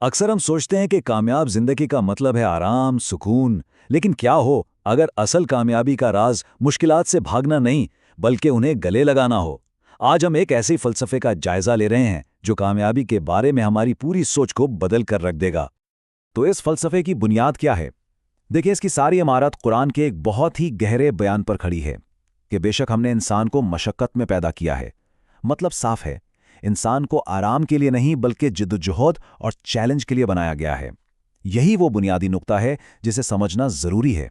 اکثر ہم سوچتے ہیں کہ کامیاب زندگی کا مطلب ہے آرام، سکون، لیکن کیا ہو اگر اصل کامیابی کا راز مشکلات سے بھاگنا نہیں بلکہ انہیں گلے لگانا ہو؟ آج ہم ایک ایسے فلسفے کا جائزہ لے رہے ہیں جو کامیابی کے بارے میں ہماری پوری سوچ کو بدل کر رکھ دے گا۔ تو اس فلسفے کی بنیاد کیا ہے؟ دیکھیں، اس کی ساری عمارت قرآن کے ایک بہت ہی گہرے بیان پر کھڑی ہے کہ بے شک ہم نے انسان کو مشقت میں پیدا کیا ہے۔ مطلب صاف ہے، انسان کو آرام کے لیے نہیں بلکہ جدوجہد اور چیلنج کے لیے بنایا گیا ہے۔ یہی وہ بنیادی نقطہ ہے جسے سمجھنا ضروری ہے۔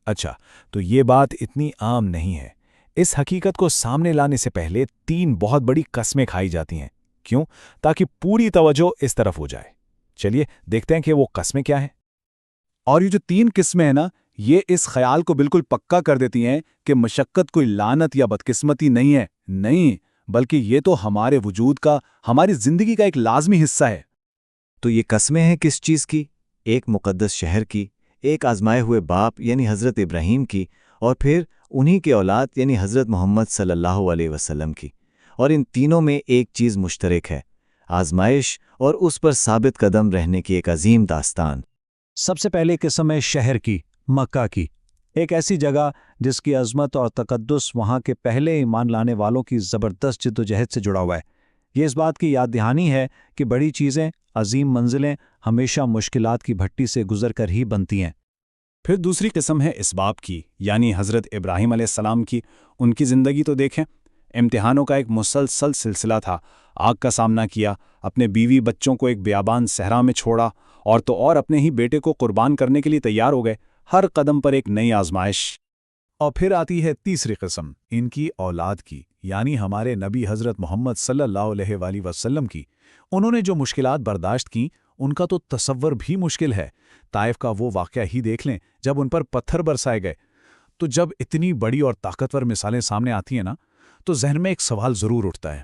اچھا، تو یہ بات اتنی عام نہیں ہے۔ اس حقیقت کو سامنے لانے سے پہلے 3 بہت بڑی قسمیں کھائی جاتی ہیں۔ کیوں؟ تاکہ پوری توجہ اس طرف ہو جائے۔ چلیے دیکھتے ہیں کہ وہ قسمیں کیا ہیں۔ اور یہ جو 3 قسمیں ہیں نا، یہ اس خیال کو بالکل پکا کر دیتی ہیں کہ مشقت کوئی لعنت یا بدقسمتی نہیں ہے، نہیں، بلکہ یہ تو ہمارے وجود کا، ہماری زندگی کا ایک لازمی حصہ ہے۔ تو یہ قسمیں ہیں کس چیز کی؟ ایک مقدس شہر کی، ایک آزمائے ہوئے باپ یعنی حضرت ابراہیم کی، اور پھر انہی کے اولاد یعنی حضرت محمد صلی اللہ علیہ وسلم کی۔ اور ان تینوں میں ایک چیز مشترک ہے، آزمائش اور اس پر ثابت قدم رہنے کی ایک عظیم داستان۔ سب سے پہلے قسم ہے شہر کی، مکہ کی، ایک ایسی جگہ جس کی عظمت اور تقدس وہاں کے پہلے ایمان لانے والوں کی زبردست جدوجہد سے جڑا ہوا ہے۔ یہ اس بات کی یاد دہانی ہے کہ بڑی چیزیں، عظیم منزلیں ہمیشہ مشکلات کی بھٹی سے گزر کر ہی بنتی ہیں۔ پھر دوسری قسم ہے اسباب کی، یعنی حضرت ابراہیم علیہ السلام کی۔ ان کی زندگی تو دیکھیں، امتحانوں کا ایک مسلسل سلسلہ تھا۔ آگ کا سامنا کیا، اپنے بیوی بچوں کو ایک بیابان صحرا میں چھوڑا، اور تو اور اپنے ہی بیٹے کو قربان کرنے کے لیے تیار ہو گئے۔ ہر قدم پر ایک نئی آزمائش۔ اور پھر آتی ہے تیسری قسم، ان کی اولاد کی، یعنی ہمارے نبی حضرت محمد صلی اللہ علیہ وآلہ وسلم کی۔ انہوں نے جو مشکلات برداشت کیں، ان کا تو تصور بھی مشکل ہے۔ طائف کا وہ واقعہ ہی دیکھ لیں، جب ان پر پتھر برسائے گئے۔ تو جب اتنی بڑی اور طاقتور مثالیں سامنے آتی ہیں نا، تو ذہن میں ایک سوال ضرور اٹھتا ہے۔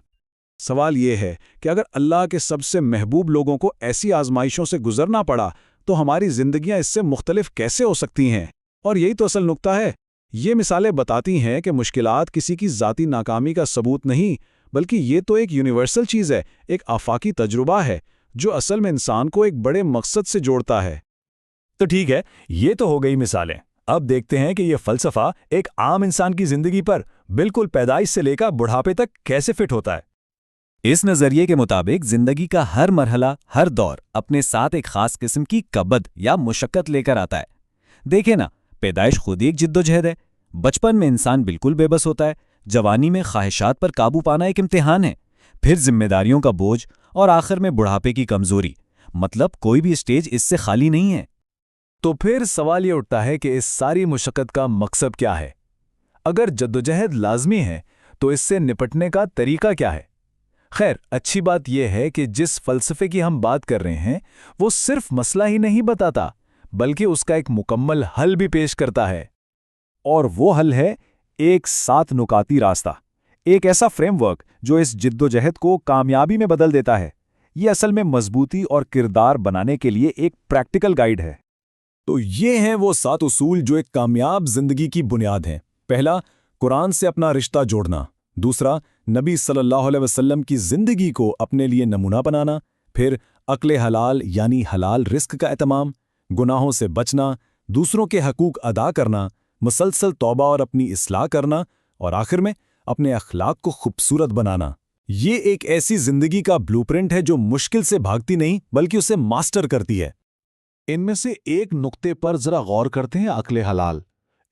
سوال یہ ہے کہ اگر اللہ کے سب سے محبوب لوگوں کو ایسی آزمائشوں سے گزرنا پڑا تو ہماری زندگیاں اس سے مختلف کیسے ہو سکتی ہیں؟ اور یہی تو اصل نقطہ ہے۔ یہ مثالیں بتاتی ہیں کہ مشکلات کسی کی ذاتی ناکامی کا ثبوت نہیں، بلکہ یہ تو ایک یونیورسل چیز ہے، ایک آفاقی تجربہ ہے جو اصل میں انسان کو ایک بڑے مقصد سے جوڑتا ہے۔ تو ٹھیک ہے، یہ تو ہو گئی مثالیں۔ اب دیکھتے ہیں کہ یہ فلسفہ ایک عام انسان کی زندگی پر بالکل پیدائش سے لے کر بڑھاپے تک کیسے فٹ ہوتا ہے۔ اس نظریے کے مطابق زندگی کا ہر مرحلہ، ہر دور اپنے ساتھ ایک خاص قسم کی کبد یا مشقت لے کر آتا ہے۔ دیکھیں نا، پیدائش خود ہی ایک جدوجہد ہے۔ بچپن میں انسان بالکل بے بس ہوتا ہے، جوانی میں خواہشات پر قابو پانا ایک امتحان ہے، پھر ذمہ داریوں کا بوجھ، اور آخر میں بڑھاپے کی کمزوری۔ مطلب کوئی بھی اسٹیج اس سے خالی نہیں ہے۔ تو پھر سوال یہ اٹھتا ہے کہ اس ساری مشقت کا مقصد کیا ہے؟ اگر جدوجہد لازمی ہے تو اس سے نپٹنے کا طریقہ کیا ہے؟ خیر، اچھی بات یہ ہے کہ جس فلسفے کی ہم بات کر رہے ہیں وہ صرف مسئلہ ہی نہیں بتاتا، بلکہ اس کا ایک مکمل حل بھی پیش کرتا ہے۔ اور وہ حل ہے ایک 7 نکاتی راستہ، ایک ایسا فریم ورک جو اس جدوجہد کو کامیابی میں بدل دیتا ہے۔ یہ اصل میں مضبوطی اور کردار بنانے کے لیے ایک پریکٹیکل گائیڈ ہے۔ تو یہ ہیں وہ 7 اصول جو ایک کامیاب زندگی کی بنیاد ہیں۔ پہلا، قرآن سے اپنا رشتہ جوڑنا۔ دوسرا، نبی صلی اللہ علیہ وسلم کی زندگی کو اپنے لیے نمونہ بنانا۔ پھر عقل حلال یعنی حلال رزق کا اہتمام، گناہوں سے بچنا، دوسروں کے حقوق ادا کرنا، مسلسل توبہ اور اپنی اصلاح کرنا، اور آخر میں اپنے اخلاق کو خوبصورت بنانا۔ یہ ایک ایسی زندگی کا بلو پرنٹ ہے جو مشکل سے بھاگتی نہیں بلکہ اسے ماسٹر کرتی ہے۔ ان میں سے ایک نقطے پر ذرا غور کرتے ہیں، عقل حلال۔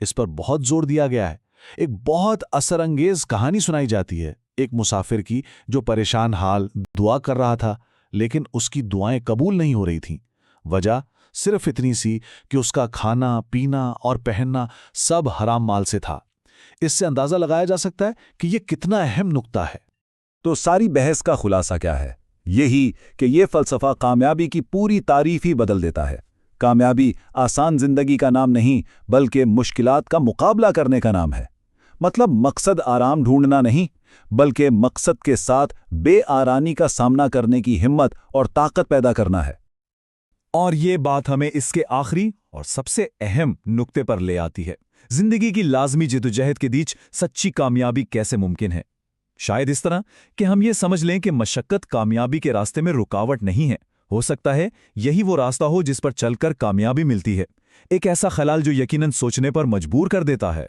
اس پر بہت زور دیا گیا ہے۔ ایک بہت اثر انگیز کہانی سنائی جاتی ہے، ایک مسافر کی جو پریشان حال دعا کر رہا تھا، لیکن اس کی دعائیں قبول نہیں ہو رہی تھیں۔ وجہ صرف اتنی سی کہ اس کا کھانا، پینا اور پہننا سب حرام مال سے تھا۔ اس سے اندازہ لگایا جا سکتا ہے کہ یہ کتنا اہم نقطہ ہے۔ تو ساری بحث کا خلاصہ کیا ہے؟ یہی کہ یہ فلسفہ کامیابی کی پوری تعریف ہی بدل دیتا ہے۔ کامیابی آسان زندگی کا نام نہیں بلکہ مشکلات کا مقابلہ کرنے کا نام ہے۔ مطلب مقصد آرام ڈھونڈنا نہیں بلکہ مقصد کے ساتھ بے آرانی کا سامنا کرنے کی ہمت اور طاقت پیدا کرنا ہے۔ اور یہ بات ہمیں اس کے آخری اور سب سے اہم نقطے پر لے آتی ہے، زندگی کی لازمی جدوجہد کے بیچ سچی کامیابی کیسے ممکن ہے؟ شاید اس طرح کہ ہم یہ سمجھ لیں کہ مشقت کامیابی کے راستے میں رکاوٹ نہیں ہے، ہو سکتا ہے یہی وہ راستہ ہو جس پر چل کر کامیابی ملتی ہے، ایک ایسا خیال جو یقیناً سوچنے پر مجبور کر دیتا ہے۔